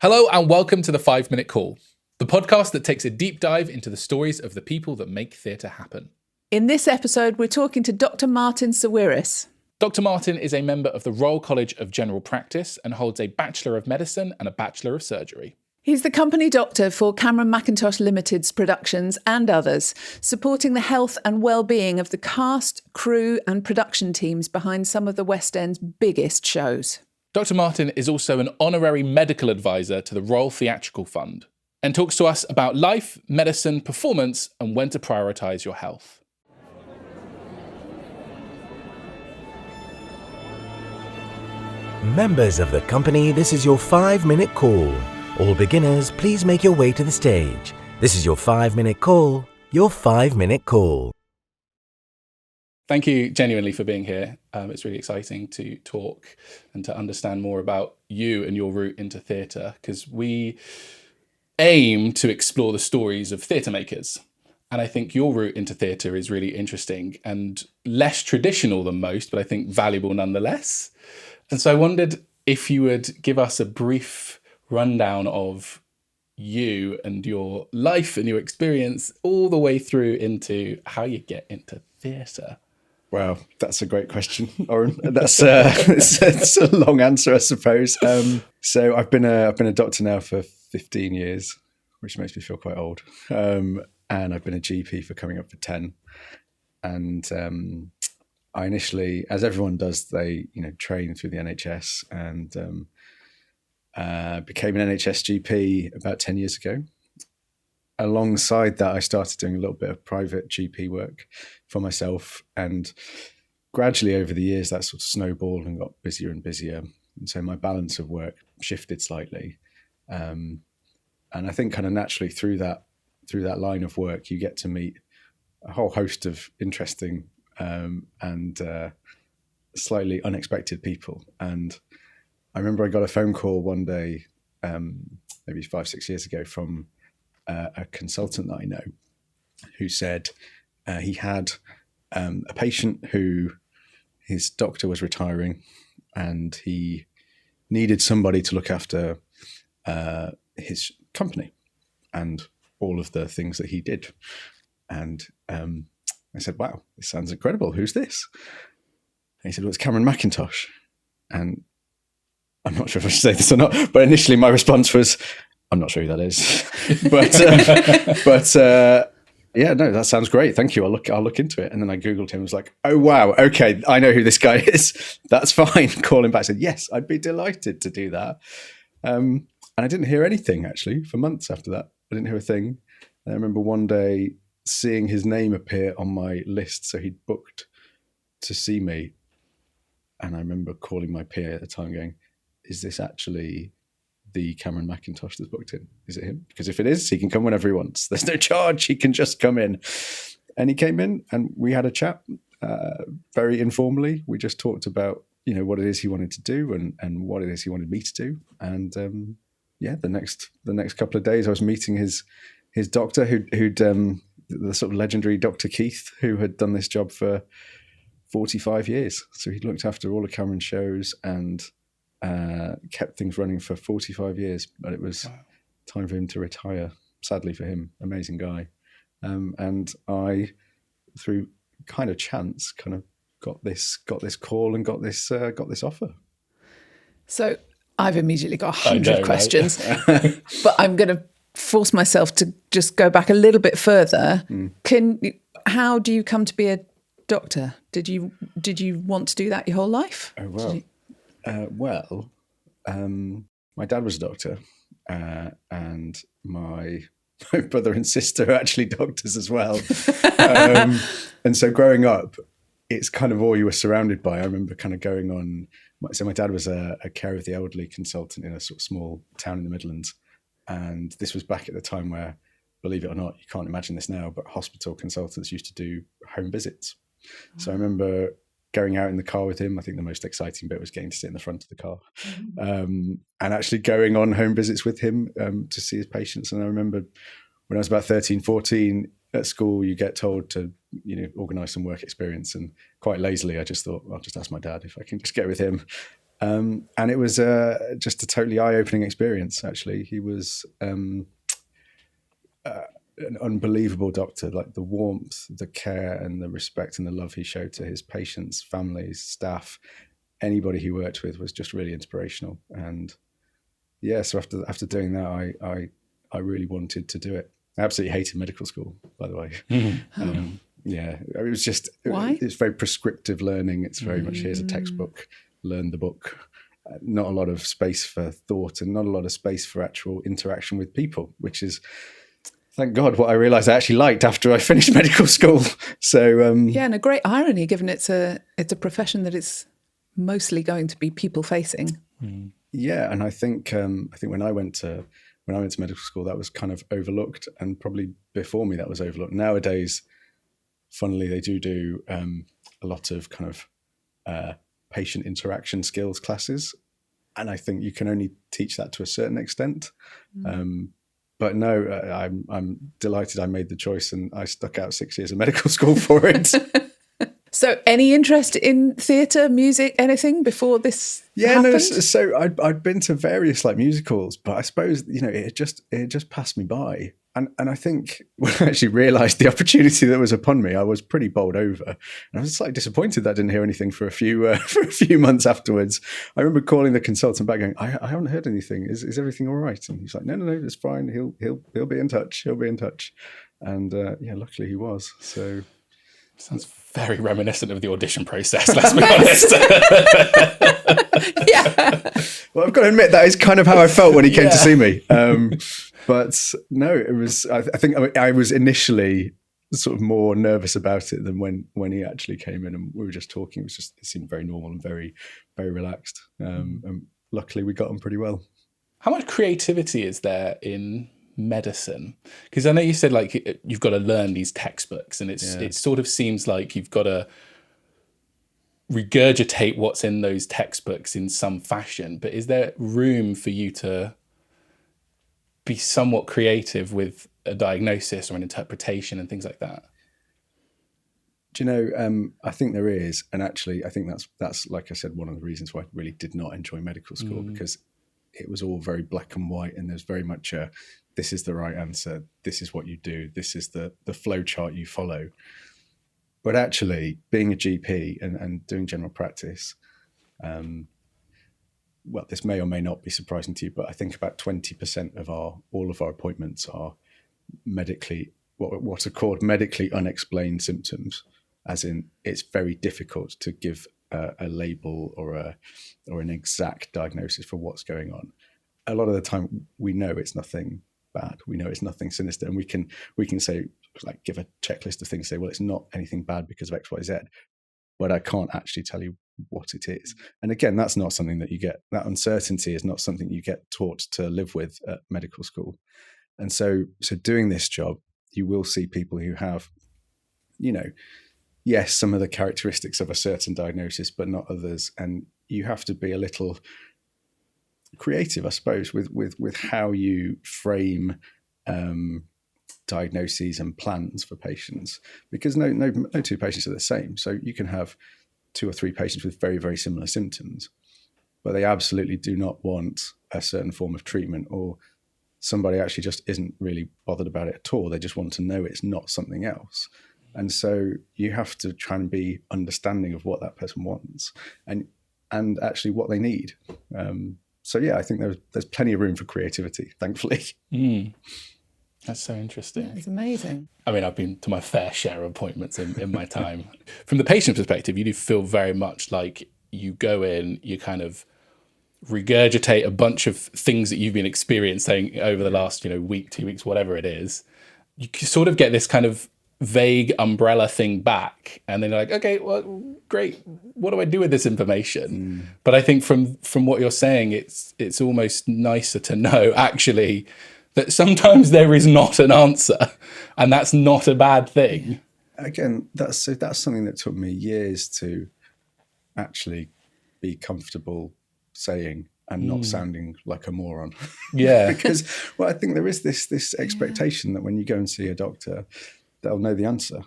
Hello and welcome to the 5 Minute Call, the podcast that takes a deep dive into the stories of the people that make theatre happen. In this episode, we're talking to Dr. Martin Saweirs. Dr. Martin is a member of the Royal College of General Practice and holds a Bachelor of Medicine and a Bachelor of Surgery. He's the company doctor for Cameron Mackintosh Limited's productions and others, supporting the health and well-being of the cast, crew and production teams behind some of the West End's biggest shows. Dr. Martin is also an honorary medical advisor to the Royal Theatrical Fund and talks to us about life, medicine, performance and when to prioritise your health. Members of the company, this is your 5-minute call. All beginners, please make your way to the stage. This is your 5-minute call, your 5-minute call. Thank you genuinely for being here. It's really exciting to talk and to understand more about you and your route into theatre, because we aim to explore the stories of theatre makers. And I think your route into theatre is really interesting and less traditional than most, but I think valuable nonetheless. And so I wondered if you would give us a brief rundown of you and your life and your experience all the way through into how you get into theatre. Wow, that's a great question, Oren. That's it's a long answer, I suppose. So I've been a doctor now for 15 years, which makes me feel quite old. And I've been a GP for coming up for 10. And I initially, as everyone does, they train through the NHS and became an NHS GP about 10 years ago. Alongside that, I started doing a little bit of private GP work for myself, and gradually over the years that sort of snowballed and got busier and busier. And so my balance of work shifted slightly. And I think kind of naturally through that line of work, you get to meet a whole host of interesting and slightly unexpected people. And I remember I got a phone call one day, maybe 5-6 years ago, from a consultant that I know who said he had a patient who his doctor was retiring and he needed somebody to look after his company and all of the things that he did. And I said, wow, this sounds incredible. Who's this? And he said, well, it's Cameron Mackintosh. And I'm not sure if I should say this or not, but initially my response was, I'm not sure who that is, but yeah, no, that sounds great. Thank you. I'll look into it. And then I Googled him and was like, oh, wow. Okay. I know who this guy is. That's fine. Call him back. I said, yes, I'd be delighted to do that. And I didn't hear anything actually for months after that. I didn't hear a thing. And I remember one day seeing his name appear on my list. So he'd booked to see me. And I remember calling my PA at the time going, is this actually the Cameron Mackintosh that's booked in? Is it him? Because if it is, he can come whenever he wants. There's no charge. He can just come in. And he came in and we had a chat very informally. We just talked about, what it is he wanted to do and what it is he wanted me to do. And the next couple of days I was meeting his doctor who'd the sort of legendary Dr. Keith, who had done this job for 45 years. So he'd looked after all of Cameron's shows and kept things running for 45 years, but it was time for him to retire. Sadly for him, amazing guy. And I, through kind of chance, kind of got this call and got this offer. So I've immediately got 100 questions, but I'm going to force myself to just go back a little bit further. How do you come to be a doctor? Did you want to do that your whole life? Oh, well. My dad was a doctor, and my brother and sister are actually doctors as well. And so growing up, it's kind of all you were surrounded by. I remember kind of going on. So my dad was a care of the elderly consultant in a sort of small town in the Midlands. And this was back at the time where, believe it or not, you can't imagine this now, but hospital consultants used to do home visits. So I remember going out in the car with him. I think the most exciting bit was getting to sit in the front of the car and actually going on home visits with him to see his patients. And I remember when I was about 13, 14 at school, you get told to, organise some work experience. And quite lazily, I just thought, I'll just ask my dad if I can just get with him. And it was just a totally eye-opening experience, actually. He was an unbelievable doctor, like the warmth, the care and the respect and the love he showed to his patients, families, staff, anybody he worked with was just really inspirational. And yeah, so after doing that, I really wanted to do it. I absolutely hated medical school, by the way. Yeah, it was just, Why? It's very prescriptive learning. It's very much, here's a textbook, learn the book. Not a lot of space for thought and not a lot of space for actual interaction with people, which is, thank God, what I realised I actually liked after I finished medical school. So yeah, and a great irony given it's a profession that is mostly going to be people facing. Yeah, and I think when I went to medical school, that was kind of overlooked, and probably before me that was overlooked. Nowadays, funnily, they do a lot of kind of patient interaction skills classes, and I think you can only teach that to a certain extent. But no, I'm delighted I made the choice, and I stuck out 6 years of medical school for it. So any interest in theatre, music, anything before this happened? No, so I'd been to various like musicals, but I suppose, it just passed me by. And I think when I actually realised the opportunity that was upon me, I was pretty bowled over. And I was slightly disappointed that I didn't hear anything for a few months afterwards. I remember calling the consultant back going, I haven't heard anything. Is everything all right? And he's like, no, it's fine. He'll be in touch. He'll be in touch. And luckily he was. So sounds very reminiscent of the audition process, let's be honest. Yeah. Well, I've got to admit that is kind of how I felt when he came to see me. But no, it was. I think I was initially sort of more nervous about it than when he actually came in and we were just talking. It seemed very normal and very, very relaxed. And luckily, we got on pretty well. How much creativity is there in medicine? Because I know you said like you've got to learn these textbooks, and it sort of seems like you've got to regurgitate what's in those textbooks in some fashion. But is there room for you to be somewhat creative with a diagnosis or an interpretation and things like that? Do you know, I think there is. And actually, I think that's like I said, one of the reasons why I really did not enjoy medical school, because it was all very black and white, and there's very much this is the right answer, this is what you do, this is the flow chart you follow. But actually, being a GP and doing general practice, well, this may or may not be surprising to you, but I think about 20% of all of our appointments are medically, what are called medically unexplained symptoms, as in it's very difficult to give a label or an exact diagnosis for what's going on. A lot of the time, we know it's nothing bad. We know it's nothing sinister, and we can say, like, give a checklist of things. Say, well, it's not anything bad because of X, Y, Z, but I can't actually tell you what it is. And again, that's not something that you get. That uncertainty is not something you get taught to live with at medical school. And so doing this job, you will see people who have, yes, some of the characteristics of a certain diagnosis, but not others. And you have to be a little creative, I suppose, with how you frame diagnoses and plans for patients, because no two patients are the same. So you can have 2 or 3 patients with very, very similar symptoms, but they absolutely do not want a certain form of treatment, or somebody actually just isn't really bothered about it at all. They just want to know it's not something else. And so you have to try and be understanding of what that person wants and actually what they need. So yeah, I think there's plenty of room for creativity, thankfully. That's so interesting. It's amazing. I mean, I've been to my fair share of appointments in my time. From the patient perspective, you do feel very much like you go in, you kind of regurgitate a bunch of things that you've been experiencing over the last, week, 2 weeks, whatever it is. You sort of get this kind of vague umbrella thing back, and then you're like, okay, well, great. What do I do with this information? But I think from what you're saying, it's almost nicer to know actually that sometimes there is not an answer, and that's not a bad thing. Again, that's something that took me years to actually be comfortable saying and not sounding like a moron. Yeah. Because, well, I think there is this expectation that when you go and see a doctor, they'll know the answer.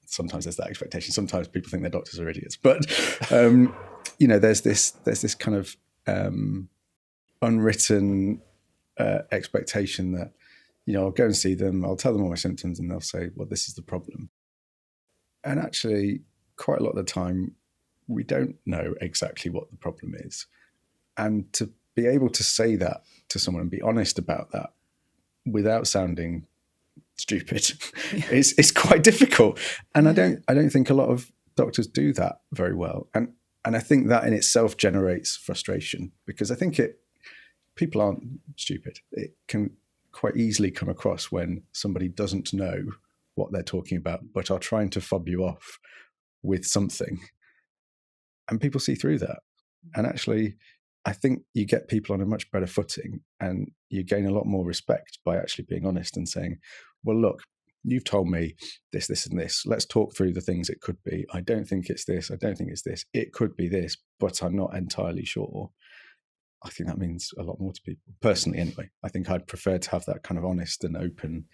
Sometimes there's that expectation. Sometimes people think their doctors are idiots. But there's this kind of unwritten expectation that, I'll go and see them, I'll tell them all my symptoms, and they'll say, well, this is the problem. And actually, quite a lot of the time, we don't know exactly what the problem is. And to be able to say that to someone and be honest about that without sounding stupid is quite difficult. And I don't think a lot of doctors do that very well. And I think that in itself generates frustration, because I think people aren't stupid. It can quite easily come across when somebody doesn't know what they're talking about, but are trying to fob you off with something. And people see through that. And actually, I think you get people on a much better footing, and you gain a lot more respect by actually being honest and saying, well, look, you've told me this, this, and this. Let's talk through the things it could be. I don't think it's this. I don't think it's this. It could be this, but I'm not entirely sure. I think that means a lot more to people. Personally, anyway, I think I'd prefer to have that kind of honest and open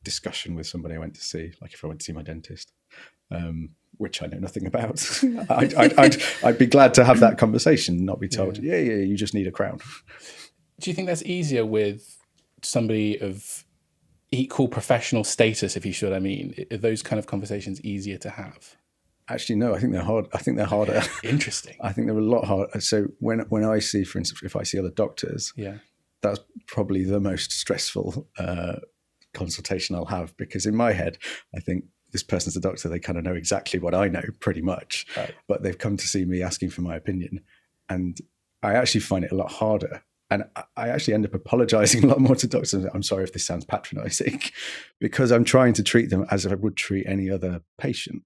discussion with somebody I went to see, like if I went to see my dentist, which I know nothing about. I'd be glad to have that conversation, not be told, yeah, you just need a crown. Do you think that's easier with somebody of equal professional status, if you see what I mean? Are those kind of conversations easier to have? Actually, no, I think they're hard. I think they're harder. Interesting. I think they're a lot harder. So when I see, for instance, if I see other doctors, that's probably the most stressful consultation I'll have, because in my head, I think this person's a doctor. They kind of know exactly what I know pretty much, right. But they've come to see me asking for my opinion. And I actually find it a lot harder. And I actually end up apologizing a lot more to doctors. I'm sorry if this sounds patronizing, because I'm trying to treat them as if I would treat any other patient.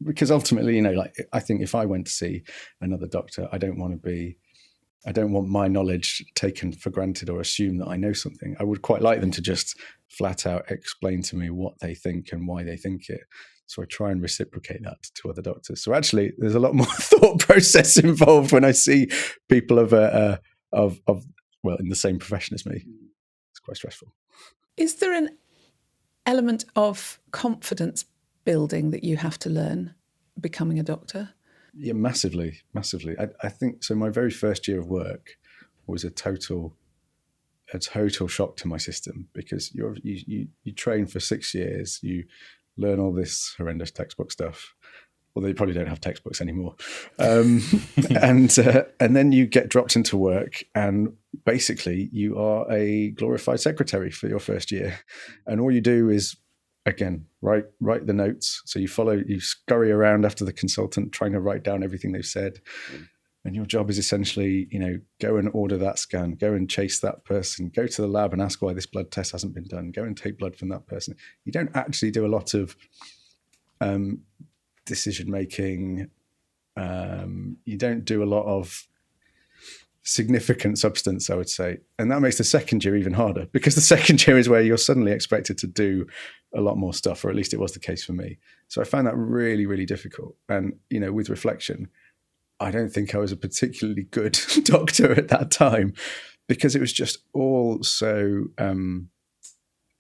Because ultimately, I think if I went to see another doctor, I don't want my knowledge taken for granted or assume that I know something. I would quite like them to just flat out explain to me what they think and why they think it. So I try and reciprocate that to other doctors. So actually, there's a lot more thought process involved when I see people of in the same profession as me. It's quite stressful. Is there an element of confidence building that you have to learn becoming a doctor? Yeah, massively. I think so. My very first year of work was a total shock to my system, because you train for 6 years, you learn all this horrendous textbook stuff. Well, they probably don't have textbooks anymore, and then you get dropped into work, and basically you are a glorified secretary for your first year, and all you do is, again, write the notes. So you scurry around after the consultant trying to write down everything they've said. And your job is essentially, go and order that scan, go and chase that person, go to the lab and ask why this blood test hasn't been done, go and take blood from that person. You don't actually do a lot of decision-making. You don't do a lot of significant substance, I would say. And that makes the second year even harder, because the second year is where you're suddenly expected to do a lot more stuff, or at least it was the case for me. So I found that really, really difficult. And, with reflection, I don't think I was a particularly good doctor at that time, because it was just all so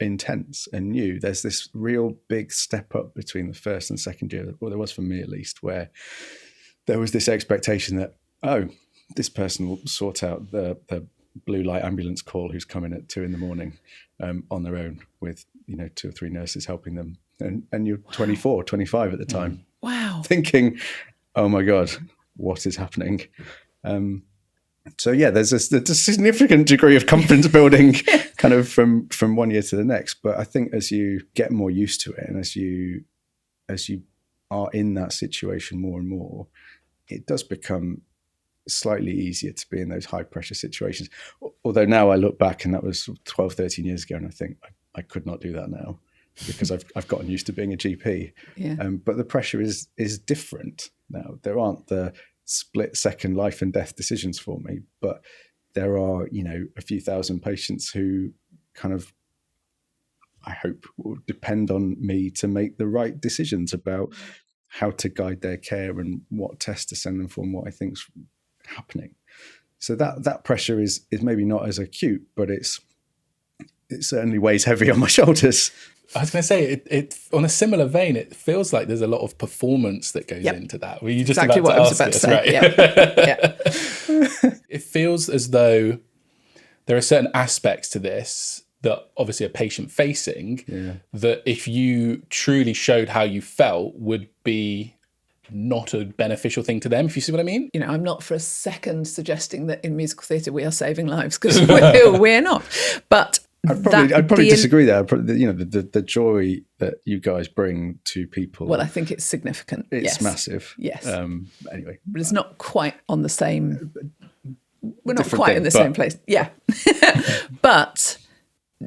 intense and new. There's this real big step up between the first and second year, or there was for me at least, where there was this expectation that, this person will sort out the blue light ambulance call who's coming at 2 a.m. On their own with, 2 or 3 nurses helping them. And you're 24, 25 at the time. Wow. Thinking, oh my God, what is happening? So yeah, there's a significant degree of confidence building kind of from one year to the next. But I think as you get more used to it, and as you are in that situation more and more, it does become slightly easier to be in those high pressure situations. Although now I look back, and that was 12, 13 years ago, and I think I could not do that now, because I've gotten used to being a GP. Yeah. But the pressure is different now. There aren't the split second life and death decisions for me, but there are, a few thousand patients who kind of, I hope, will depend on me to make the right decisions about how to guide their care and what tests to send them for and what I think's happening. So that pressure is maybe not as acute, but it's it certainly weighs heavy on my shoulders. I was going to say, it on a similar vein, it feels like there's a lot of performance that goes into that. Were you just exactly about to ask us, right? Yeah. It feels as though there are certain aspects to this that obviously are patient-facing, that if you truly showed how you felt would be not a beneficial thing to them, if you see what I mean. You know, I'm not for a second suggesting that in musical theatre we are saving lives, because we're not. But I'd probably disagree there. The joy that you guys bring to people. Well, I think it's significant. It's massive. Yes. Anyway, but it's not quite on the same. We're not Different quite thing, in the but- same place. Yeah. But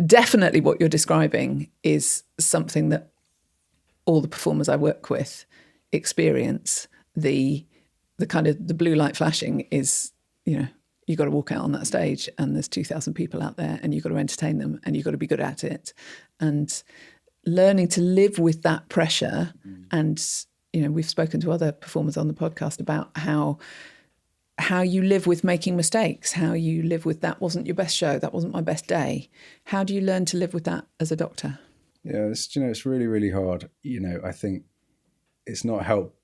definitely, what you're describing is something that all the performers I work with experience. The kind of the blue light flashing is, you know, you've got to walk out on that stage and there's 2,000 people out there and you've got to entertain them and you've got to be good at it. And learning to live with that pressure. And, you know, we've spoken to other performers on the podcast about how you live with making mistakes, how you live with that wasn't your best show, that wasn't my best day. How do you learn to live with that as a doctor? Yeah, it's really, really hard. You know, I think it's not helped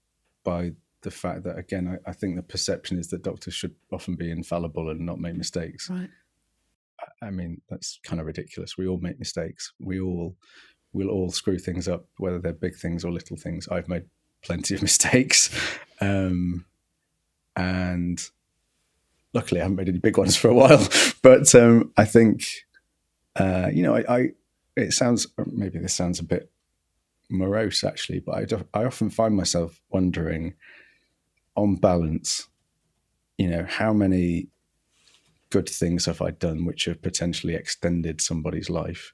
by the fact that, again, I think the perception is that doctors should often be infallible and not make mistakes. Right. I mean, that's kind of ridiculous. We all make mistakes. We'll all screw things up, whether they're big things or little things. I've made plenty of mistakes. And luckily I haven't made any big ones for a while. But I think, it sounds, maybe this sounds a bit morose actually, but I often find myself wondering, on balance, you know, how many good things have I done which have potentially extended somebody's life,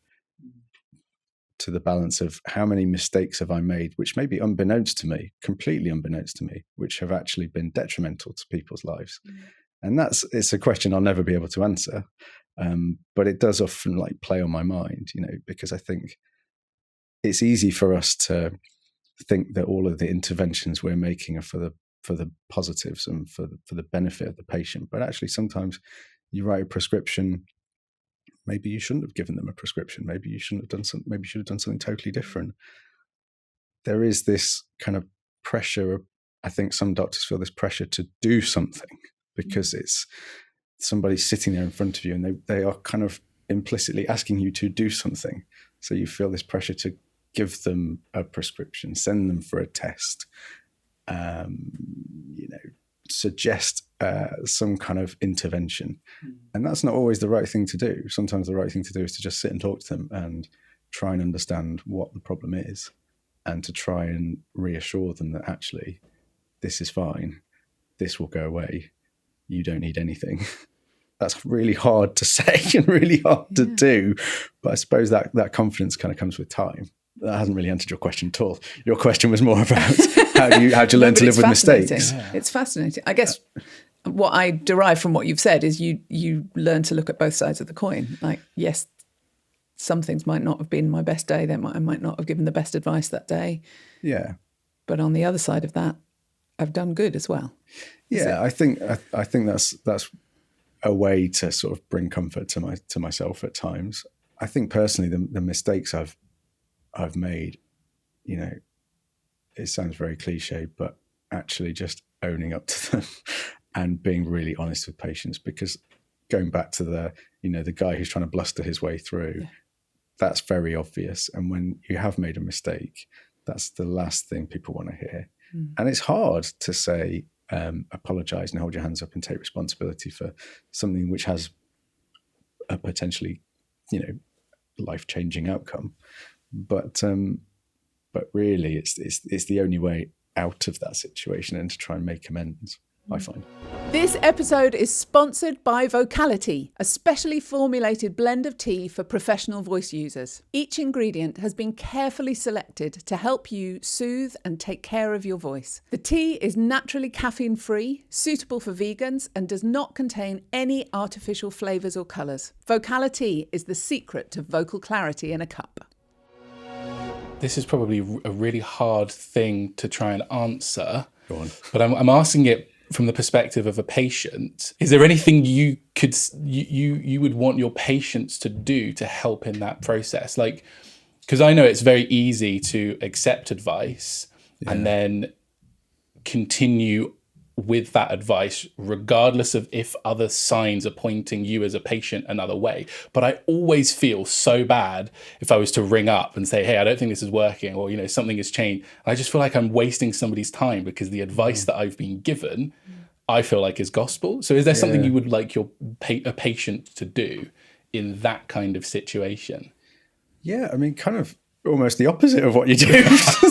to the balance of how many mistakes have I made which may be unbeknownst to me, completely unbeknownst to me, which have actually been detrimental to people's lives. And it's a question I'll never be able to answer, but it does often play on my mind, you know, because I think it's easy for us to think that all of the interventions we're making are for the positives and for the benefit of the patient. But actually, sometimes you write a prescription, maybe you shouldn't have given them a prescription. Maybe you shouldn't have done something. Maybe you should have done something totally different. There is this kind of pressure. I think some doctors feel this pressure to do something because it's somebody sitting there in front of you, and they are kind of implicitly asking you to do something. So you feel this pressure to give them a prescription, send them for a test, suggest some kind of intervention. And that's not always the right thing to do. Sometimes the right thing to do is to just sit and talk to them and try and understand what the problem is, and to try and reassure them that actually this is fine, this will go away, you don't need anything. That's really hard to say and really hard to do, but I suppose that confidence kind of comes with time. That hasn't really answered your question at all. Your question was more about how do you learn to live with mistakes. It's fascinating. I guess what I derive from what you've said is you learn to look at both sides of the coin. Like, yes, some things might not have been my best day. I might not have given the best advice that day. Yeah. But on the other side of that, I've done good as well. Yeah, I think that's a way to sort of bring comfort to myself at times. I think personally, the mistakes I've made, you know, it sounds very cliche, but actually just owning up to them and being really honest with patients, because going back to the guy who's trying to bluster his way through, that's very obvious. And when you have made a mistake, that's the last thing people want to hear. And it's hard to say, apologize and hold your hands up and take responsibility for something which has a potentially, life-changing outcome. But really, it's the only way out of that situation, and to try and make amends, I find. This episode is sponsored by Vocality, a specially formulated blend of tea for professional voice users. Each ingredient has been carefully selected to help you soothe and take care of your voice. The tea is naturally caffeine-free, suitable for vegans, and does not contain any artificial flavours or colours. Vocality is the secret to vocal clarity in a cup. This is probably a really hard thing to try and answer. Go on. But I'm asking it from the perspective of a patient, is there anything you would want your patients to do to help in that process? Like, because I know it's very easy to accept advice and then continue with that advice, regardless of if other signs are pointing you as a patient another way. But I always feel so bad if I was to ring up and say, hey, I don't think this is working, or, you know, something has changed. I just feel like I'm wasting somebody's time because the advice that I've been given, I feel like is gospel. So is there something you would like a patient to do in that kind of situation? Yeah, I mean, kind of almost the opposite of what you do.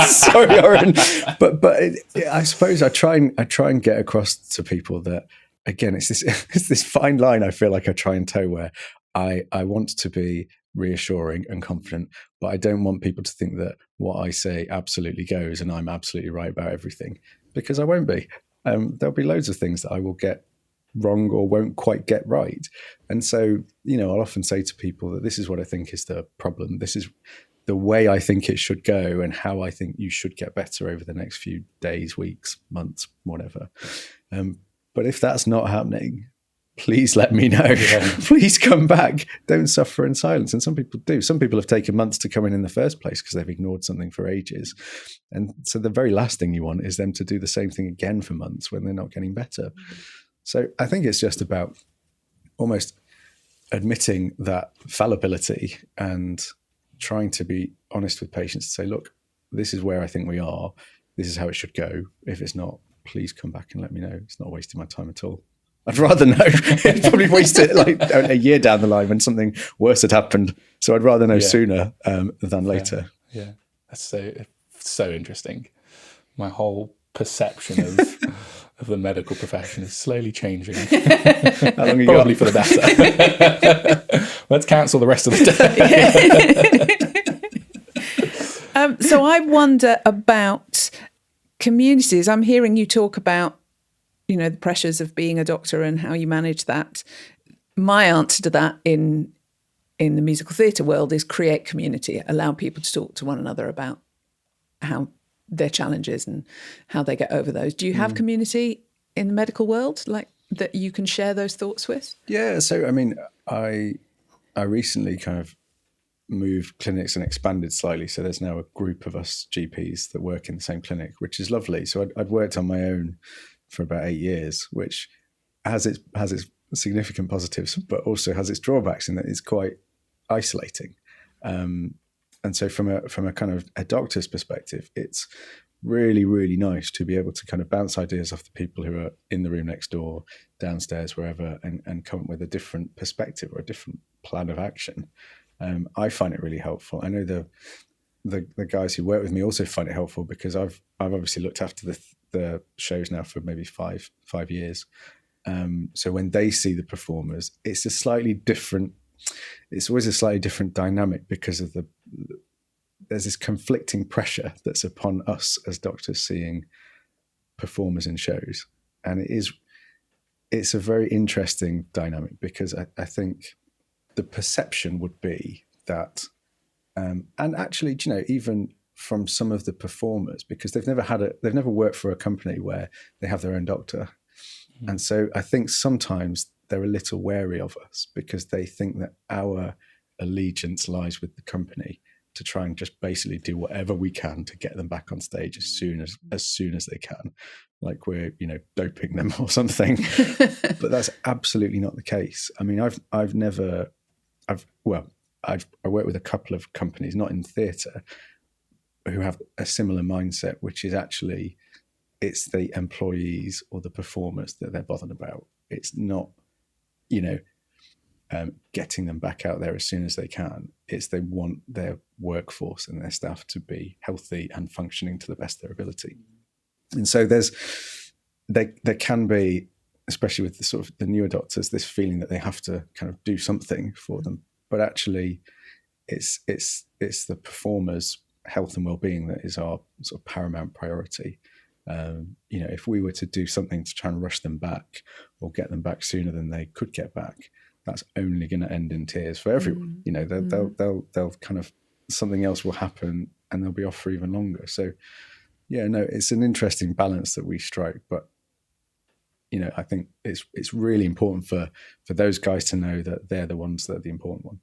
Sorry, Aaron, but I suppose I try and get across to people that, again, it's this fine line I feel like I try and toe, where I want to be reassuring and confident, but I don't want people to think that what I say absolutely goes and I'm absolutely right about everything, because I won't be. There'll be loads of things that I will get wrong or won't quite get right. And so, you know, I'll often say to people that this is what I think is the problem. This is the way I think it should go and how I think you should get better over the next few days, weeks, months, whatever. But if that's not happening, please let me know. Please come back. Don't suffer in silence. And some people do. Some people have taken months to come in the first place because they've ignored something for ages. And so the very last thing you want is them to do the same thing again for months when they're not getting better. So I think it's just about almost admitting that fallibility and trying to be honest with patients to say, look, this is where I think we are. This is how it should go. If it's not, please come back and let me know. It's not wasting my time at all. I'd rather know. I'd probably waste it like a year down the line when something worse had happened. So I'd rather know sooner than later. Yeah. That's so interesting. My whole perception of the medical profession is slowly changing. How long you Probably got? for the better. Let's cancel the rest of the day. So I wonder about communities. I'm hearing you talk about, you know, the pressures of being a doctor and how you manage that. My answer to that in the musical theatre world is create community, allow people to talk to one another about how their challenges and how they get over those. Do you have community in the medical world like that you can share those thoughts with? Yeah. So, I mean, I recently kind of moved clinics and expanded slightly. So there's now a group of us GPs that work in the same clinic, which is lovely. So I'd worked on my own for about 8 years, which has its significant positives, but also has its drawbacks in that it's quite isolating. And so from a kind of a doctor's perspective, it's really, really nice to be able to kind of bounce ideas off the people who are in the room next door, downstairs, wherever, and come up with a different perspective or a different plan of action. I find it really helpful. I know the guys who work with me also find it helpful because I've obviously looked after the shows now for maybe five years. So when they see the performers, it's always a slightly different dynamic because of there's this conflicting pressure that's upon us as doctors seeing performers in shows. And it's a very interesting dynamic because I think the perception would be that, and actually, you know, even from some of the performers, because they've never worked for a company where they have their own doctor. Mm. And so I think sometimes they're a little wary of us because they think that our allegiance lies with the company to try and just basically do whatever we can to get them back on stage as soon as they can, like we're, you know, doping them or something. But that's absolutely not the case. I mean, I work with a couple of companies, not in theatre, who have a similar mindset, which is actually it's the employees or the performers that they're bothered about. It's not, you know, getting them back out there as soon as they can. It's they want their workforce and their staff to be healthy and functioning to the best of their ability. And so there can be, especially with the sort of the newer doctors, this feeling that they have to kind of do something for them. But actually, it's the performers' health and well-being that is our sort of paramount priority. You know, if we were to do something to try and rush them back or get them back sooner than they could get back, that's only going to end in tears for everyone. You know, they'll kind of, something else will happen and they'll be off for even longer. So, yeah, no, it's an interesting balance that we strike. But I think it's really important for those guys to know that they're the ones that are the important one.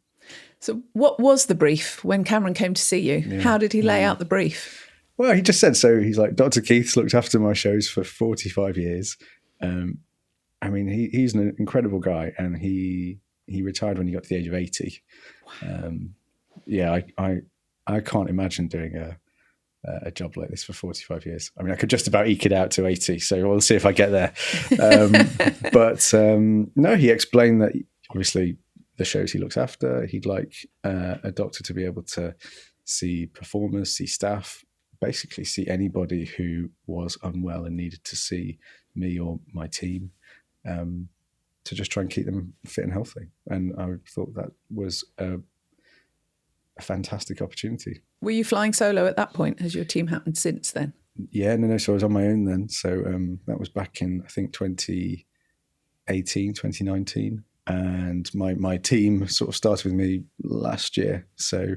So what was the brief when Cameron came to see you? Yeah. How did he lay out the brief? Well, he just said, so he's like, Dr. Keith's looked after my shows for 45 years. I mean, he's an incredible guy, and he retired when he got to the age of 80. Wow. I can't imagine doing a job like this for 45 years. I mean, I could just about eke it out to 80, so we'll see if I get there. No, he explained that obviously the shows he looks after, he'd like a doctor to be able to see performers, see staff, basically see anybody who was unwell and needed to see me or my team, to just try and keep them fit and healthy. And I thought that was a fantastic opportunity. Were you flying solo at that point? Has your team happened since then? Yeah, no. So I was on my own then. So that was back in, I think, 2018, 2019. And my team sort of started with me last year. So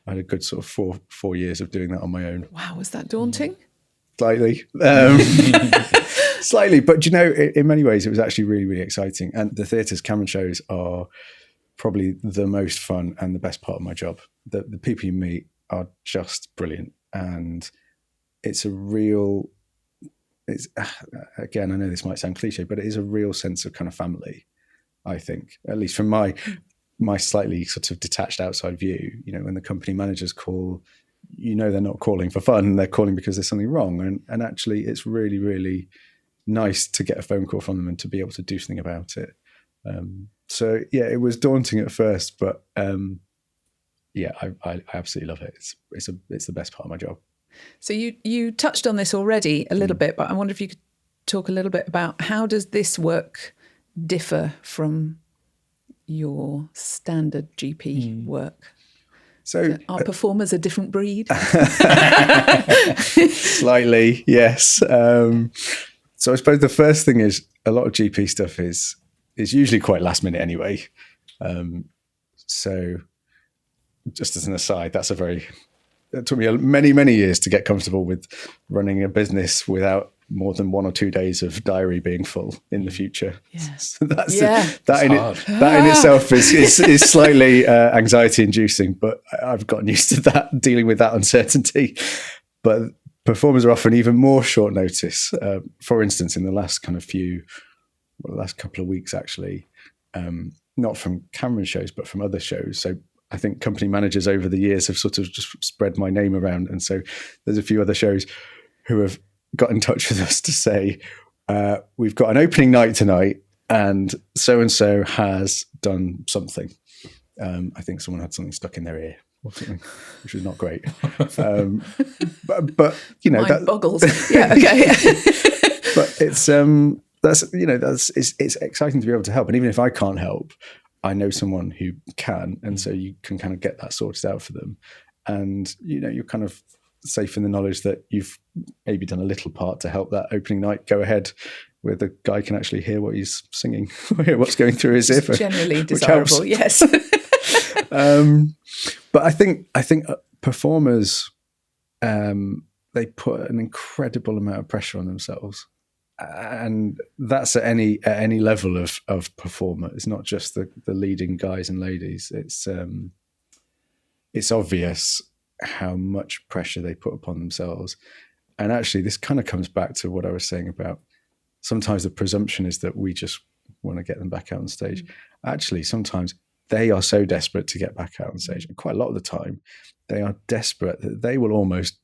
I had a good sort of four years of doing that on my own. Wow, was that daunting? Slightly. Slightly. But, in many ways, it was actually really, really exciting. And the theatres Cameron shows are probably the most fun and the best part of my job. The people you meet are just brilliant. And again, I know this might sound cliche, but it is a real sense of kind of family, I think, at least from my slightly sort of detached outside view. When the company managers call, they're not calling for fun, they're calling because there's something wrong. And actually it's really, really nice to get a phone call from them and to be able to do something about it. So yeah, it was daunting at first, but I absolutely love it. It's the best part of my job. So you touched on this already a little bit, but I wonder if you could talk a little bit about how does this work differ from your standard GP work? So are performers a different breed? Slightly, yes. So I suppose the first thing is a lot of GP stuff is usually quite last minute anyway. So just as an aside, it took me many, many years to get comfortable with running a business without more than 1 or 2 days of diary being full in the future. Yes. So that in itself is slightly anxiety inducing, but I've gotten used to that, dealing with that uncertainty. But performers are often even more short notice. For instance, in the last couple of weeks, actually, not from Cameron shows, but from other shows. So I think company managers over the years have sort of just spread my name around. And so there's a few other shows who have got in touch with us to say, we've got an opening night tonight and so has done something. I think someone had something stuck in their ear or something, which was not great. But Mind boggles. Yeah, okay. But it's it's exciting to be able to help. And even if I can't help, I know someone who can, and so you can kind of get that sorted out for them. And you're kind of safe in the knowledge that you've maybe done a little part to help that opening night go ahead, where the guy can actually hear what he's singing, hear what's going through his ear. Generally desirable, yes. But I think performers, they put an incredible amount of pressure on themselves. And that's at any level of performer. It's not just the leading guys and ladies. It's obvious how much pressure they put upon themselves. And actually, this kind of comes back to what I was saying about sometimes the presumption is that we just want to get them back out on stage. Actually, sometimes they are so desperate to get back out on stage, and quite a lot of the time, they are desperate that they will almost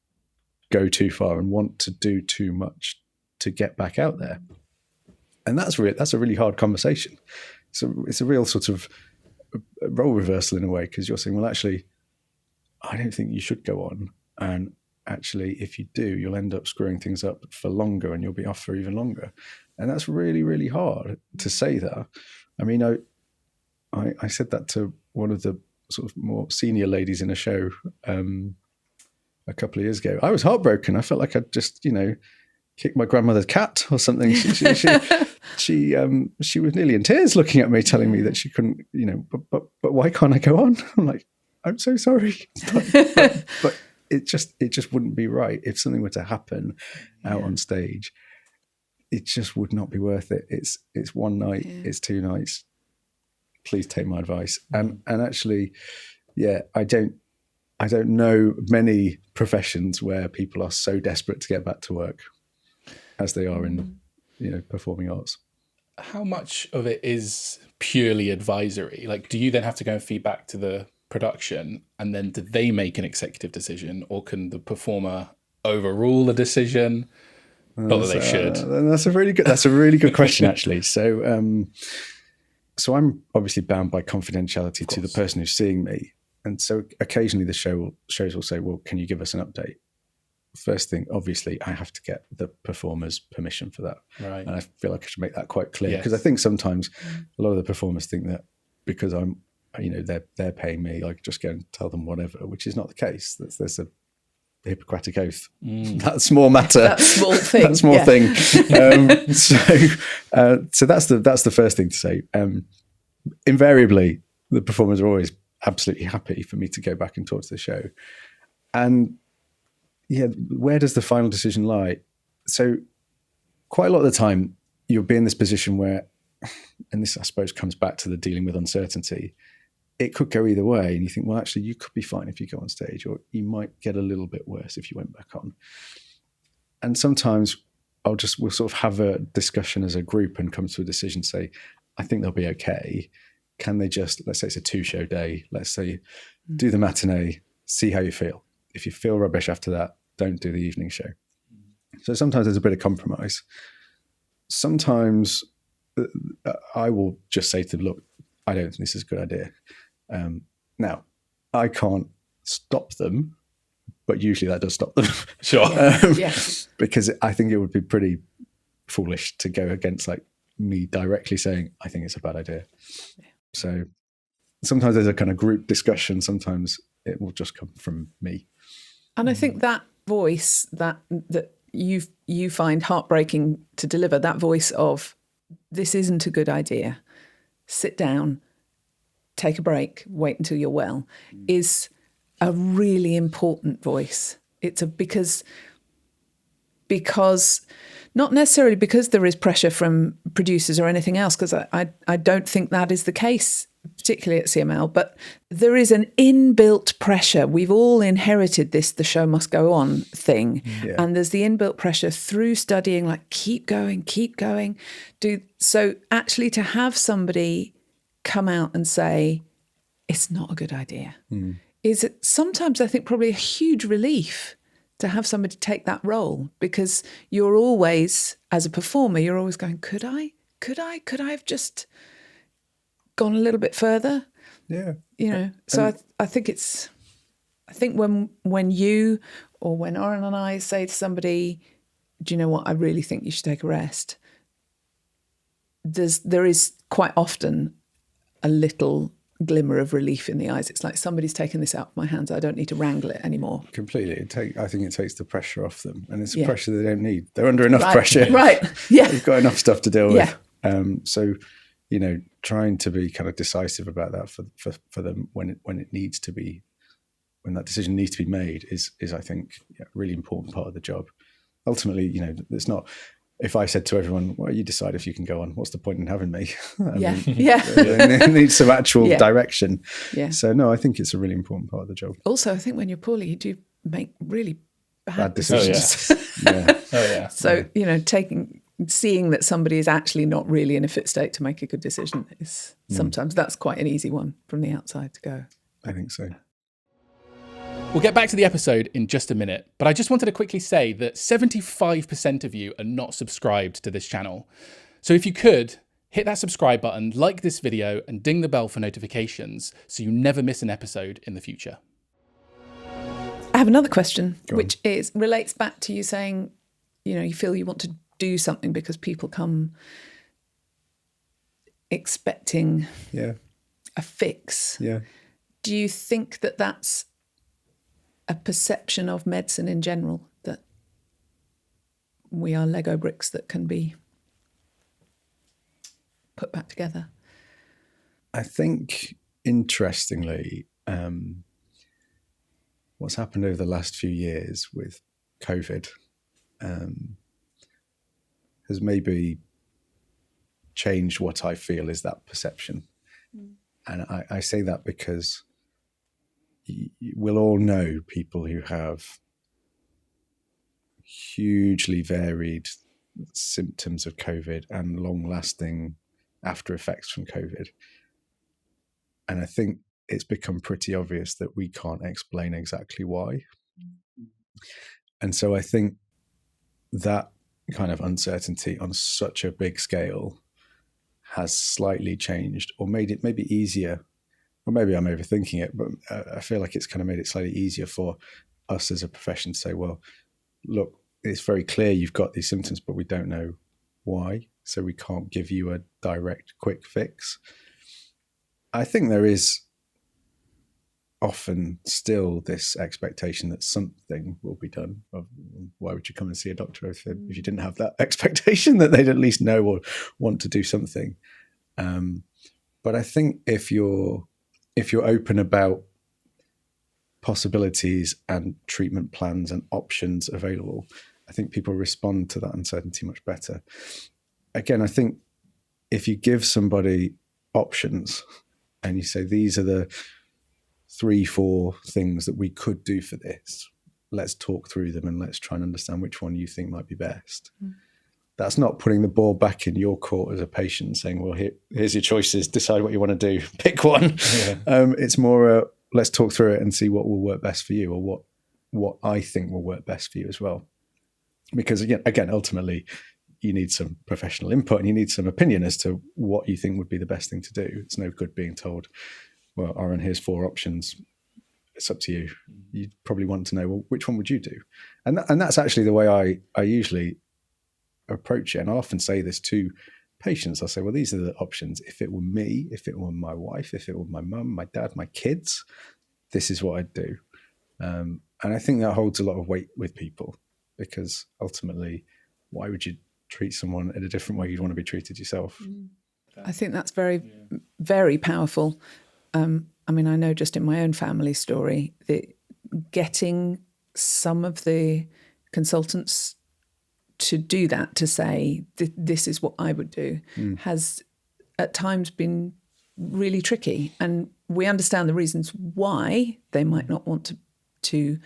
go too far and want to do too much to get back out there. And that's a really hard conversation. So it's a real sort of role reversal in a way, because you're saying, well, actually, I don't think you should go on. And actually, if you do, you'll end up screwing things up for longer and you'll be off for even longer. And that's really, really hard to say that. I mean, I said that to one of the sort of more senior ladies in a show a couple of years ago. I was heartbroken. I felt like I'd just, kicked my grandmother's cat or something. She was nearly in tears looking at me, telling me that she couldn't, but why can't I go on? I'm like, I'm so sorry, but it just wouldn't be right if something were to happen out on stage. it just would not be worth it. It's one night, it's 2 nights. Please take my advice. And actually, I don't know many professions where people are so desperate to get back to work as they are in, performing arts. How much of it is purely advisory? Like, do you then have to go and feed back to the production, and then do they make an executive decision, or can the performer overrule a decision? Not that they should. That's a really good question, actually. So I'm obviously bound by confidentiality to the person who's seeing me, and so occasionally the shows will say, "Well, can you give us an update?" First thing, obviously, I have to get the performer's permission for that. Right. And I feel like I should make that quite clear, because I think sometimes a lot of the performers think that because I'm, they're paying me, I just go and tell them whatever, which is not the case. There's a Hippocratic oath. That small matter. That small thing. That small thing. So that's the first thing to say. Invariably, the performers are always absolutely happy for me to go back and talk to the show. And where does the final decision lie? So quite a lot of the time, you'll be in this position where, and this I suppose comes back to the dealing with uncertainty, it could go either way. And you think, well, actually, you could be fine if you go on stage, or you might get a little bit worse if you went back on. And sometimes we'll sort of have a discussion as a group and come to a decision, say, I think they'll be okay. Can they just, let's say it's a 2-show day, let's say do the matinee, see how you feel. If you feel rubbish after that, don't do the evening show. So sometimes there's a bit of compromise. Sometimes I will just say to them, look, I don't think this is a good idea. Now, I can't stop them, but usually that does stop them. Sure. Because I think it would be pretty foolish to go against me directly saying, I think it's a bad idea. Yeah. So sometimes there's a kind of group discussion. Sometimes it will just come from me. And I think that voice that you find heartbreaking to deliver, that voice of, this isn't a good idea, sit down, take a break, wait until you're well, is a really important voice. It's because not necessarily because there is pressure from producers or anything else, because I don't think that is the case, particularly at CML, but there is an inbuilt pressure. We've all inherited this "the show must go on" thing. Yeah. And there's the inbuilt pressure through studying, keep going. So actually to have somebody come out and say, it's not a good idea, is it sometimes, I think, probably a huge relief to have somebody take that role, because you're always, as a performer, you're always going, could I have just gone a little bit further? Yeah. So I think when you, or when Oren and I say to somebody, do you know what, I really think you should take a rest, there is quite often a little glimmer of relief in the eyes. It's like, somebody's taken this out of my hands. I don't need to wrangle it anymore. Completely. I think it takes the pressure off them, and it's a pressure they don't need. They're under enough pressure. Right. Yeah. They've got enough stuff to deal with. So, trying to be kind of decisive about that for them when it needs to be, when that decision needs to be made is I think a really important part of the job. Ultimately, it's not, if I said to everyone, well, you decide if you can go on, what's the point in having me? It needs some actual direction. Yeah. So no, I think it's a really important part of the job. Also, I think when you're poorly, you do make really bad decisions. So, seeing that somebody is actually not really in a fit state to make a good decision is sometimes that's quite an easy one from the outside to go. I think so. We'll get back to the episode in just a minute, but I just wanted to quickly say that 75% of you are not subscribed to this channel. So if you could, hit that subscribe button, like this video, and ding the bell for notifications so you never miss an episode in the future. I have another question, which relates back to you saying, you feel you want to do something because people come expecting a fix. Yeah. Do you think that that's a perception of medicine in general, that we are Lego bricks that can be put back together? I think, interestingly, what's happened over the last few years with COVID has maybe changed what I feel is that perception. And I say that because we'll all know people who have hugely varied symptoms of COVID and long-lasting after effects from COVID. And I think it's become pretty obvious that we can't explain exactly why. And so I think that kind of uncertainty on such a big scale has slightly changed, or made it maybe easier, or maybe I'm overthinking it, but I feel like it's kind of made it slightly easier for us as a profession to say, well, look, it's very clear you've got these symptoms, but we don't know why, so we can't give you a direct, quick fix. I think there is often still this expectation that something will be done. Why would you come and see a doctor if you didn't have that expectation that they'd at least know or want to do something? But I think if you're open about possibilities and treatment plans and options available, I think people respond to that uncertainty much better. Again, I think if you give somebody options and you say, these are the 3-4 things that we could do for this, let's talk through them and let's try and understand which one you think might be best. That's not putting the ball back in your court as a patient saying, well, here's your choices, decide what you want to do, pick one. It's more let's talk through it and see what will work best for you, or what I think will work best for you as well. Because again, ultimately, you need some professional input and you need some opinion as to what you think would be the best thing to do. It's no good being told, well, Aaron, here's 4 options. It's up to you. You probably want to know, well, which one would you do? And that's actually the way I usually approach it. And I often say this to patients. I'll say, well, these are the options. If it were me, if it were my wife, if it were my mum, my dad, my kids, this is what I'd do. And I think that holds a lot of weight with people, because ultimately, why would you treat someone in a different way you'd want to be treated yourself? I think that's very, very powerful. I mean, I know just in my own family story that getting some of the consultants to do that, to say, this is what I would do, has at times been really tricky. And we understand the reasons why they might not want to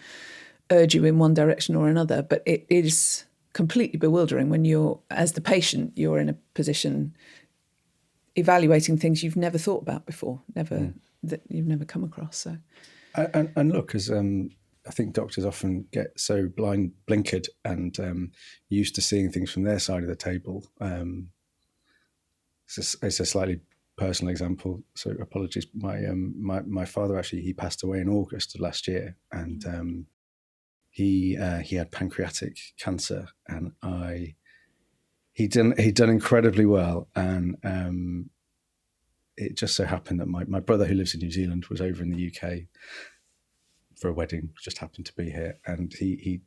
urge you in one direction or another, but it is completely bewildering when you're, as the patient, you're in a position evaluating things you've never thought about before, that you've never come across. So, and look, as I think doctors often get so blinkered and used to seeing things from their side of the table. It's a slightly personal example, so apologies. My father, actually, he passed away in August of last year, and he had pancreatic cancer, and he'd done incredibly well, and it just so happened that my brother, who lives in New Zealand, was over in the UK for a wedding, just happened to be here, and he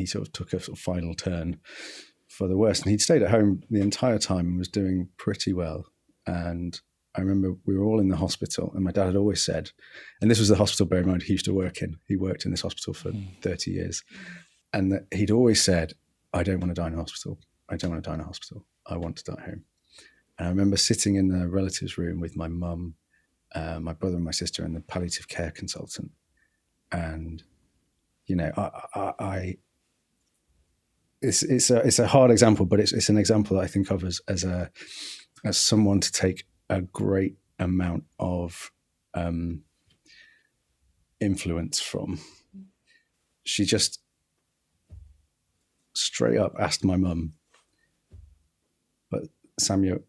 sort of took a sort of final turn for the worst, and he'd stayed at home the entire time and was doing pretty well. And I remember we were all in the hospital, and my dad had always said, and this was the hospital, bear in mind, he used to work in. He worked in this hospital for 30 years. And that he'd always said, I don't want to die in a hospital. I don't want to die in a hospital. I want to die at home. And I remember sitting in the relatives' room with my mum, my brother and my sister, and the palliative care consultant. And, you know, it's a hard example, but it's an example that I think of as someone to take a great amount of influence from. She just straight up asked my mum, but Samuel,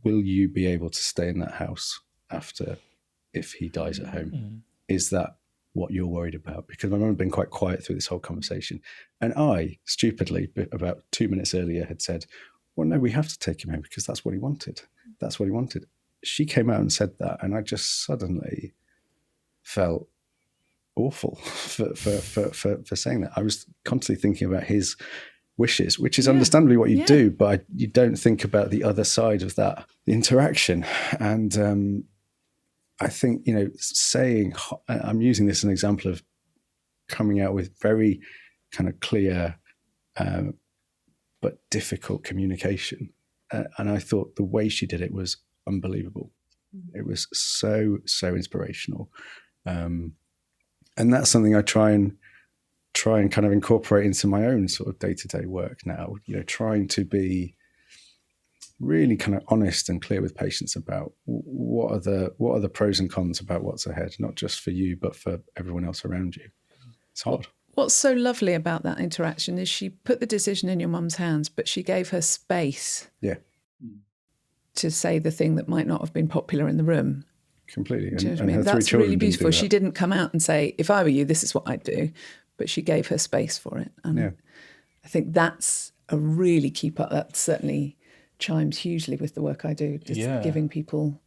will you be able to stay in that house after, if he dies at home? Is that what you're worried about? Because my mum had been quite quiet through this whole conversation. And I, stupidly, about 2 minutes earlier, had said, well, no, we have to take him home because that's what he wanted. That's what he wanted. She came out and said that, and I just suddenly felt awful for saying that. I was constantly thinking about his wishes, which is understandably what you do, but you don't think about the other side of that interaction. And I think, you know, saying, I'm using this as an example of coming out with very kind of clear but difficult communication. And I thought the way she did it was unbelievable. It was so inspirational. And that's something I try and kind of incorporate into my own sort of day-to-day work now, trying to be really kind of honest and clear with patients about what are the pros and cons about what's ahead, not just for you, but for everyone else around you. It's hard. What's so lovely about that interaction is she put the decision in your mum's hands, but she gave her space to say the thing that might not have been popular in the room. Completely. Do you know what I mean? That's really beautiful. She didn't come out and say, if I were you, this is what I'd do. But she gave her space for it. And I think that's a really key part. That certainly chimes hugely with the work I do, just giving people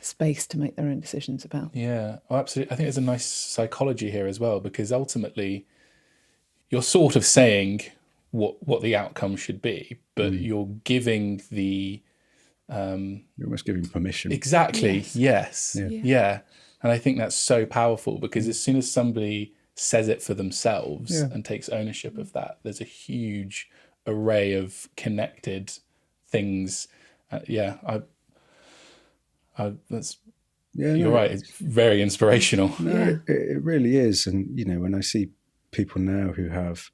space to make their own decisions about. Yeah, absolutely. I think there's a nice psychology here as well, because ultimately you're sort of saying what the outcome should be, but you're giving the... you're almost giving permission. Exactly, yes. Yeah. And I think that's so powerful, because as soon as somebody says it for themselves and takes ownership of that, there's a huge array of connected things. You're right. It's very inspirational. No, it really is. And when I see people now who have,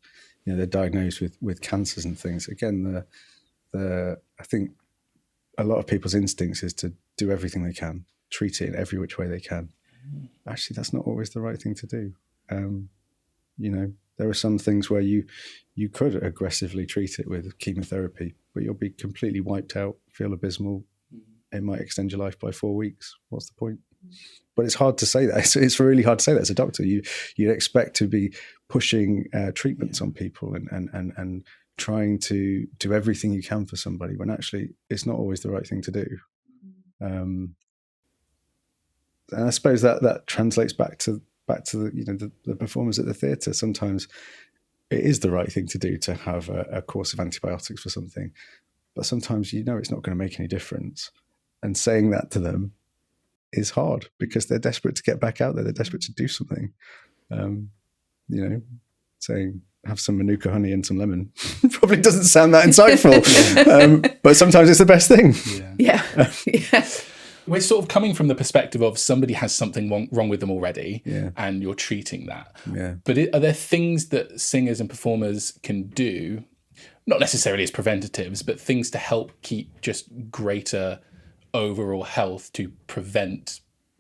they're diagnosed with cancers and things. Again, I think a lot of people's instincts is to do everything they can, treat it in every which way they can. Actually, that's not always the right thing to do. There are some things where you could aggressively treat it with chemotherapy, but you'll be completely wiped out, feel abysmal. It might extend your life by 4 weeks. What's the point? But it's hard to say that. It's really hard to say that as a doctor. You'd expect to be pushing treatments on people and trying to do everything you can for somebody, when actually it's not always the right thing to do. And I suppose that translates back to the performers at the theatre. Sometimes it is the right thing to do to have a course of antibiotics for something, but sometimes it's not going to make any difference. And saying that to them is hard, because they're desperate to get back out there. They're desperate to do something. Saying have some Manuka honey and some lemon probably doesn't sound that insightful, but sometimes it's the best thing. Yeah. We're sort of coming from the perspective of somebody has something wrong with them already, and you're treating that. But are there things that singers and performers can do, not necessarily as preventatives, but things to help keep just greater overall health, to prevent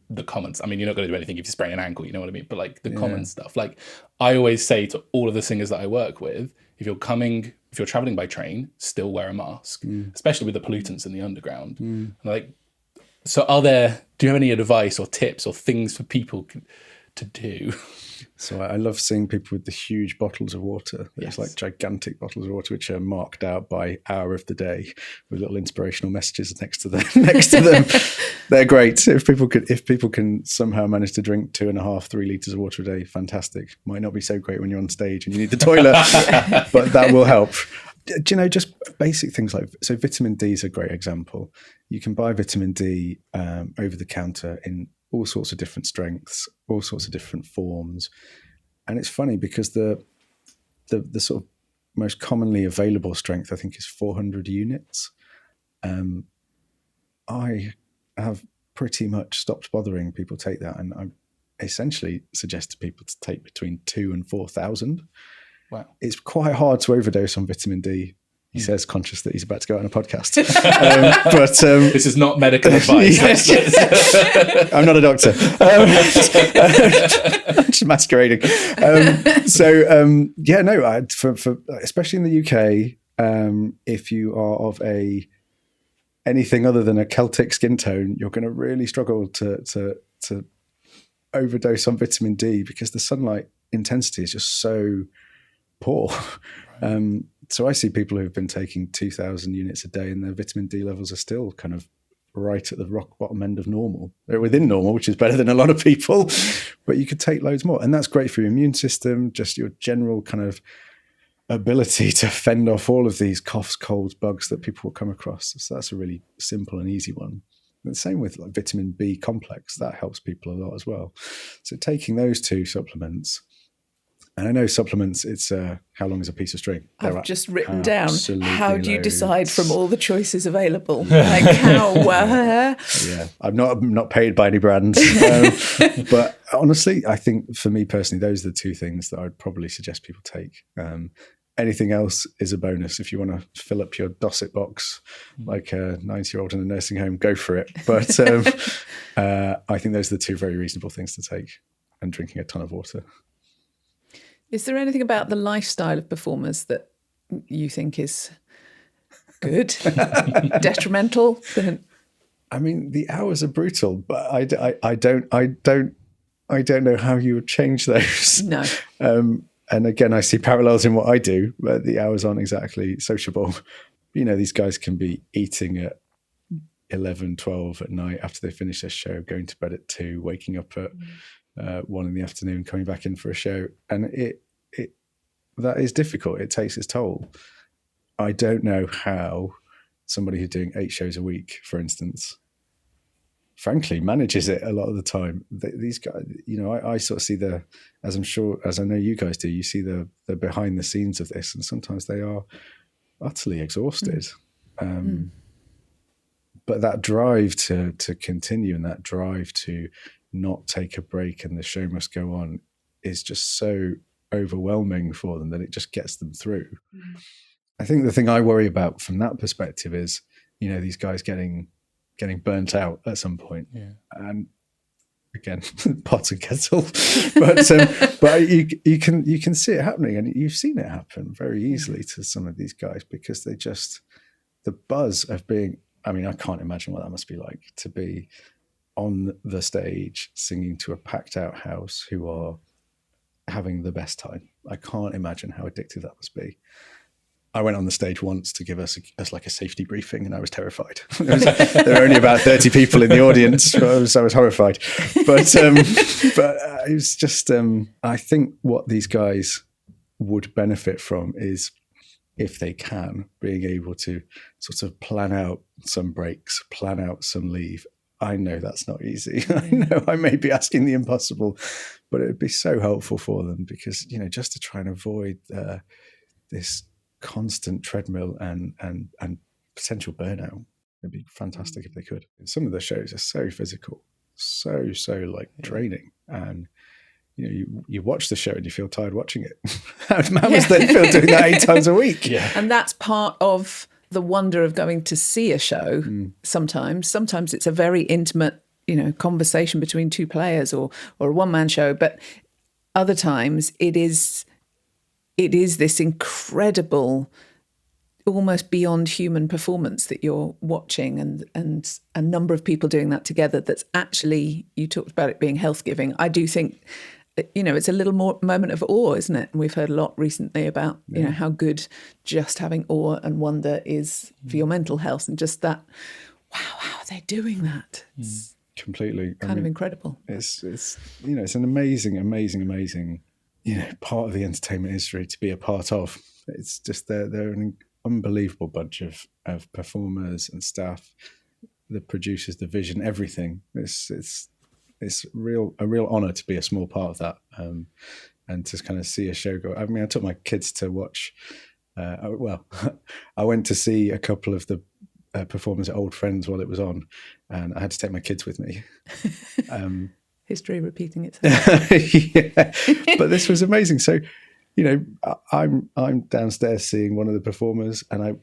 the comments? I mean, you're not going to do anything if you sprain an ankle, you know what I mean? But like the common stuff. Like I always say to all of the singers that I work with, if you're traveling by train, still wear a mask, especially with the pollutants in the underground. And so do you have any advice or tips or things for people to do? So I love seeing people with the huge bottles of water. It's like gigantic bottles of water, which are marked out by hour of the day with little inspirational messages next to them. They're great. If people can somehow manage to drink 2.5-3 liters of water a day, fantastic. Might not be so great when you're on stage and you need the toilet, but that will help. Just basic things so vitamin D is a great example. You can buy vitamin D over the counter in all sorts of different strengths, all sorts of different forms. And it's funny because the sort of most commonly available strength, I think, is 400 units. I have pretty much stopped bothering people take that, and I essentially suggest to people to take between 2,000 and 4,000. Wow. It's quite hard to overdose on vitamin D. He says, conscious that he's about to go on a podcast. But this is not medical advice. I'm not a doctor. Just masquerading. For especially in the UK, if you are of anything other than a Celtic skin tone, you're going to really struggle to overdose on vitamin D, because the sunlight intensity is just so poor. Right. So I see people who've been taking 2,000 units a day and their vitamin D levels are still kind of right at the rock bottom end of normal. They're within normal, which is better than a lot of people, but you could take loads more. And that's great for your immune system, just your general kind of ability to fend off all of these coughs, colds, bugs that people will come across. So that's a really simple and easy one. And the same with like vitamin B complex, that helps people a lot as well. So taking those two supplements, And I know supplements, it's how long is a piece of string? I've just written down, how do you loads. decide from all the choices available? Like how, Yeah, I'm not paid by any brands. But honestly, I think for me personally, those are the two things that I'd probably suggest people take. Anything else is a bonus. If you want to fill up your Dosset box like a 90-year-old in a nursing home, go for it. But I think those are the two very reasonable things to take, and drinking a ton of water. Is there anything about the lifestyle of performers that you think is good, detrimental? I mean, the hours are brutal, but I don't know how you would change those. No. And again, I see parallels in what I do, but the hours aren't exactly sociable. These guys can be eating at 11, 12 at night after they finish their show, going to bed at 2, waking up at 1 in the afternoon, coming back in for a show. And it that is difficult. It takes its toll. I don't know how somebody who's doing 8 shows a week, for instance, frankly, manages it a lot of the time. These guys, I sort of see as I know you guys do, you see the behind the scenes of this, and sometimes they are utterly exhausted. But that drive to continue, and that drive to not take a break and the show must go on, is just so overwhelming for them that it just gets them through. I think the thing I worry about from that perspective is, these guys getting burnt out at some point. Yeah. And again, pot and kettle, but you can see it happening, and you've seen it happen very easily to some of these guys, because the buzz of being, I can't imagine what that must be like, to be on the stage singing to a packed out house who are having the best time. I can't imagine how addictive that must be. I went on the stage once to give us like a safety briefing, and I was terrified. There were only about 30 people in the audience. So I was horrified. But it was just, I think what these guys would benefit from is, if they can, being able to sort of plan out some breaks, plan out some leave. I know that's not easy. I know I may be asking the impossible, but it would be so helpful for them, because, just to try and avoid this constant treadmill and potential burnout. It'd be fantastic if they could. Some of the shows are so physical, so like draining, and you watch the show and you feel tired watching it. How must they feel doing that 8 times a week? Yeah. And that's part of the wonder of going to see a show. Sometimes it's a very intimate, conversation between 2 players or a one-man show, but other times it is this incredible, almost beyond human performance that you're watching, and a number of people doing that together. That's actually, you talked about it being health giving. I do think, it's a little more moment of awe, isn't it? And we've heard a lot recently about, how good just having awe and wonder is for your mental health, and just that, wow, how are they doing that? It's completely kind of incredible. It's it's an amazing part of the entertainment industry to be a part of. It's just they're an unbelievable bunch of performers and staff, the producers, the vision, everything. It's a real honor to be a small part of that, and to kind of see a show go. I took my kids to watch. I went to see a couple of the performers at Old Friends while it was on, and I had to take my kids with me. History repeating itself. Yeah, but this was amazing. So, I'm downstairs seeing one of the performers, and I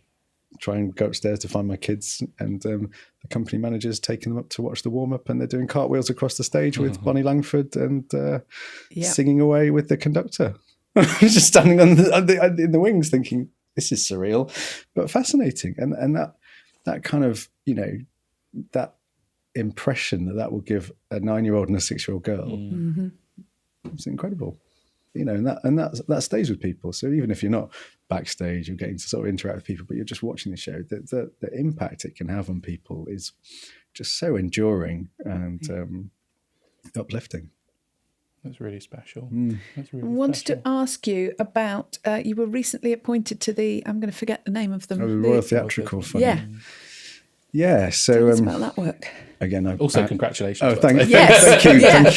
try and go upstairs to find my kids, and the company manager's taking them up to watch the warm-up, and they're doing cartwheels across the stage with Bonnie Langford and singing away with the conductor. I was just standing in the wings thinking, this is surreal, but fascinating. And that kind of, that impression that will give a 9-year-old and a 6-year-old girl, it's incredible. And that stays with people. So even if you're not backstage, you're getting to sort of interact with people, but you're just watching the show, the impact it can have on people is just so enduring and uplifting. That's really special. I wanted to ask you about, you were recently appointed to I'm going to forget the name of them. The Royal Theatrical Fund. Yeah. Yeah, so tell us about that work. Again, congratulations. Oh, thank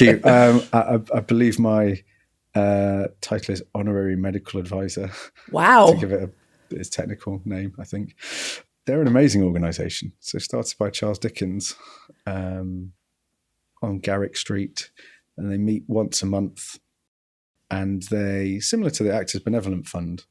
you. I believe my Title is Honorary Medical Advisor. Wow. To give it its technical name, I think. They're an amazing organisation. So started by Charles Dickens on Garrick Street, and they meet once a month. And they, similar to the Actors Benevolent Fund,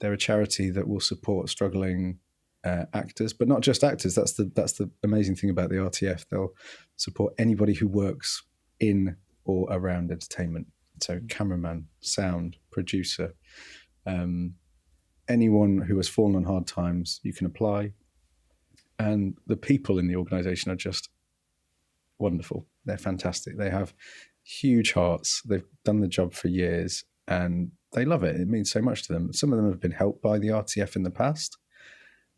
they're a charity that will support struggling actors, but not just actors. That's the amazing thing about the RTF. They'll support anybody who works in or around entertainment. So cameraman, sound, producer, anyone who has fallen on hard times, you can apply. And the people in the organisation are just wonderful. They're fantastic. They have huge hearts. They've done the job for years and they love it. It means so much to them. Some of them have been helped by the RTF in the past.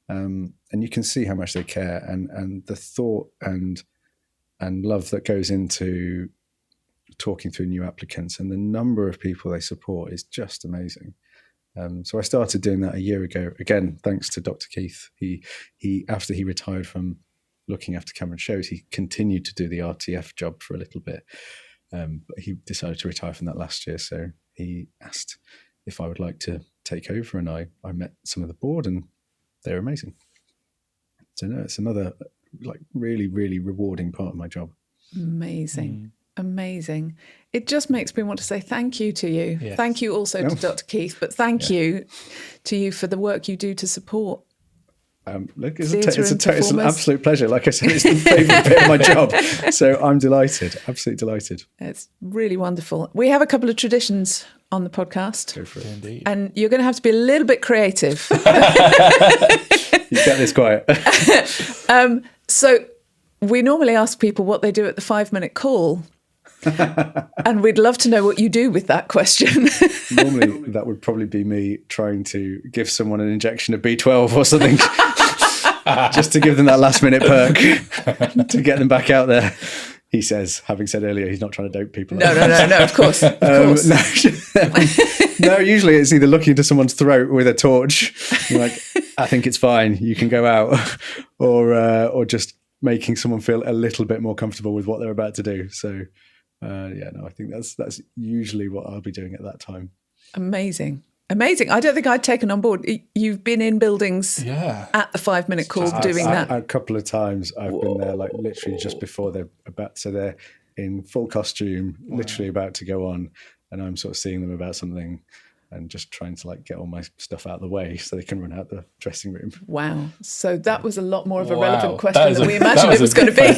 And you can see how much they care and the thought and love that goes into talking through new applicants, and the number of people they support is just amazing. So I started doing that a year ago, again, thanks to Dr. Keith. He after he retired from looking after Cameron shows, he continued to do the RTF job for a little bit. But he decided to retire from that last year. So he asked if I would like to take over, and I met some of the board and they're amazing. So no, it's another like really, really rewarding part of my job. Amazing. Amazing. It just makes me want to say thank you to you. Yes. Thank you also to Dr. Keith, but thank you to you for the work you do to support. Look, it's an absolute pleasure. Like I said, it's the favourite bit of my job. So I'm delighted, absolutely delighted. It's really wonderful. We have a couple of traditions on the podcast. Go for it. Indeed. And you're going to have to be a little bit creative. You get this quiet. So we normally ask people what they do at the 5-minute call. And we'd love to know what you do with that question. Normally, that would probably be me trying to give someone an injection of B12 or something, just to give them that last-minute perk to get them back out there. He says, having said earlier, he's not trying to dope people. No, of course. No, usually it's either looking into someone's throat with a torch, like, I think it's fine, you can go out, or just making someone feel a little bit more comfortable with what they're about to do. So, I think that's usually what I'll be doing at that time. Amazing. I don't think I'd taken on board. You've been in buildings at the 5-minute call doing that. A couple of times I've been there, like literally just before they're in full costume, literally about to go on, and I'm sort of seeing them about something and just trying to like get all my stuff out of the way so they can run out the dressing room. Wow. So that was a lot more of a relevant question than we imagined it was going to be.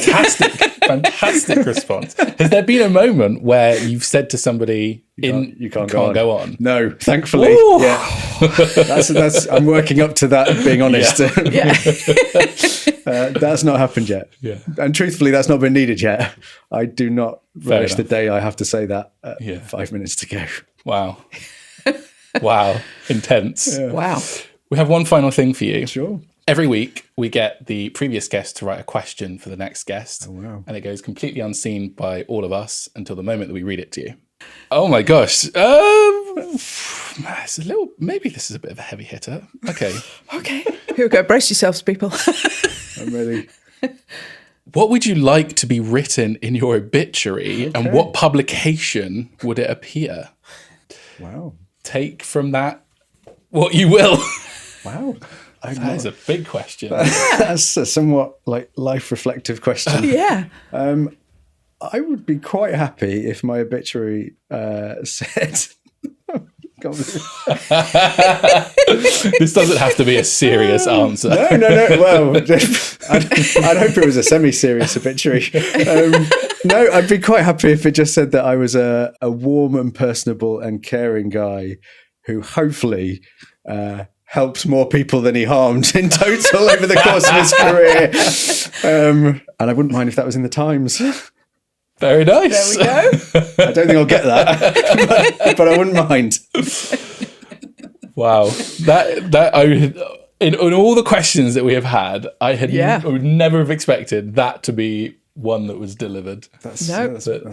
Fantastic response. Has there been a moment where you've said to somebody, you can't go on? No, thankfully. Ooh. Yeah. That's I'm working up to that, being honest. That's not happened yet. Yeah. And truthfully, that's not been needed yet. I do not relish the day I have to say that at 5 minutes to go. Wow. Wow. Intense. Yeah. Wow. We have one final thing for you. Sure. Every week, we get the previous guest to write a question for the next guest. Oh, wow. And it goes completely unseen by all of us until the moment that we read it to you. Oh, my gosh. Maybe this is a bit of a heavy hitter. Okay. Okay. Here we go. Brace yourselves, people. I'm ready. What would you like to be written in your obituary, and what publication would it appear? Wow. Take from that what you will. Wow. That is a big question. That's a somewhat like life reflective question. Yeah. I would be quite happy if my obituary said. This doesn't have to be a serious answer. No. Well, I'd hope it was a semi-serious obituary. No, I'd be quite happy if it just said that I was a warm and personable and caring guy who hopefully helped more people than he harmed in total over the course of his career. And I wouldn't mind if that was in the Times. Very nice. There we go. I don't think I'll get that, but I wouldn't mind. Wow, in all the questions that we have had, I would never have expected that to be one that was delivered. That's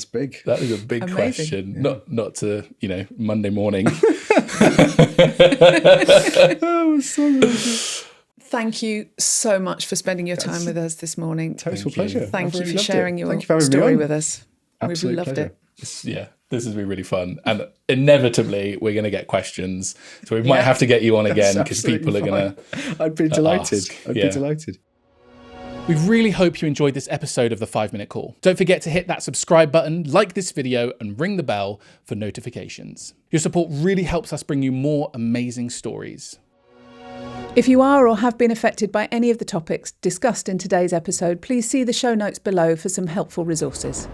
big. That is a big question. Yeah. Not to Monday morning. Oh, so good. Thank you so much for spending your time with us this morning. Total pleasure. Thank you for loved sharing it. your Thank you for having story me on. with us. Absolute We've loved pleasure. it. This has been really fun. And inevitably, we're going to get questions. So we might have to get you on again because people are going to I'd be delighted. I'd be Yeah. delighted. We really hope you enjoyed this episode of the 5 Minute Call. Don't forget to hit that subscribe button, like this video, and ring the bell for notifications. Your support really helps us bring you more amazing stories. If you are or have been affected by any of the topics discussed in today's episode, please see the show notes below for some helpful resources.